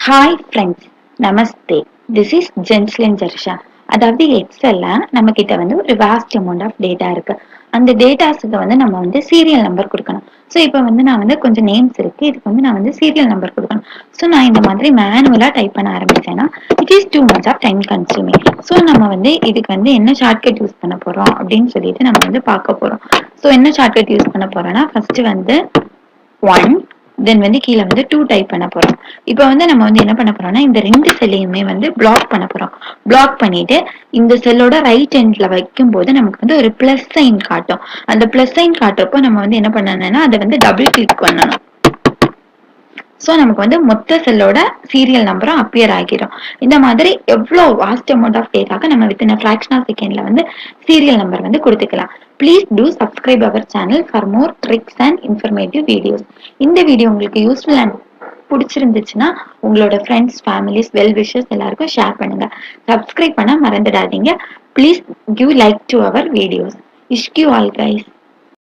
Hi friends, namaste. This is Jenslin Jersha. அதாவது எக்ஸல்ல நம்ம கிட்ட வந்து ஒரு வாஸ்ட் அமௌண்ட் ஆஃப் டேட்டா இருக்கு. அந்த டேட்டாஸுக்கு வந்து நம்ம வந்து சீரியல் நம்பர் கொடுக்கணும். ஸோ இப்போ வந்து நான் வந்து கொஞ்சம் நேம்ஸ் இருக்கு, இதுக்கு வந்து நான் வந்து சீரியல் நம்பர் கொடுக்கணும். ஸோ நான் இந்த மாதிரி மேனுவலா டைப் பண்ண ஆரம்பிச்சேன்னா it is too much of time consuming. So நம்ம வந்து இதுக்கு வந்து என்ன ஷார்ட்கட் யூஸ் பண்ண போறோம் அப்படின்னு சொல்லிட்டு நம்ம வந்து பார்க்க போறோம். ஸோ என்ன ஷார்ட்கட் யூஸ் பண்ண போறோம்னா ஃபர்ஸ்ட் வந்து 1 தென் வந்து கீழே வந்து 2 டைப் பண்ண போறோம். இப்போ வந்து நம்ம வந்து என்ன பண்ண போறோம்னா இந்த ரெண்டு செல்லையுமே வந்து பிளாக் பண்ண போறோம். பிளாக் பண்ணிட்டு இந்த செல்லோட ரைட் எண்ட்ல வைக்கும் போது நமக்கு வந்து ஒரு பிளஸ் சைன் காட்டும். அந்த பிளஸ் சைன் காட்டுறப்போ நம்ம வந்து என்ன பண்ணணும்னா அதை வந்து டபுள் கிளிக் பண்ணணும். ஸோ நமக்கு வந்து மொத்த செல்லோட சீரியல் நம்பரும் அப்பியர் ஆகிடும். இந்த மாதிரி எவ்வளோ வாஸ்ட் அமௌண்ட் ஆஃப் டேட்டாக்கு நம்ம வித்தின் ஃபிராக்ஷன் ஆஃப் செகண்ட்ல வந்து சீரியல் நம்பர் வந்து கொடுத்துக்கலாம். Please do subscribe our channel for more tricks and informative videos. இந்த வீடியோ உங்களுக்கு யூஸ்ஃபுல் அண்ட் பிடிச்சிருந்துச்சுன்னா உங்களோட ஃப்ரெண்ட்ஸ், ஃபேமிலிஸ், வெல் விஷஸ் எல்லாருக்கும் ஷேர் பண்ணுங்க. சப்ஸ்கிரைப் பண்ண மறந்துடாதீங்க. Please give like to our videos. இஷ்கியூ ஆல் கைஸ்.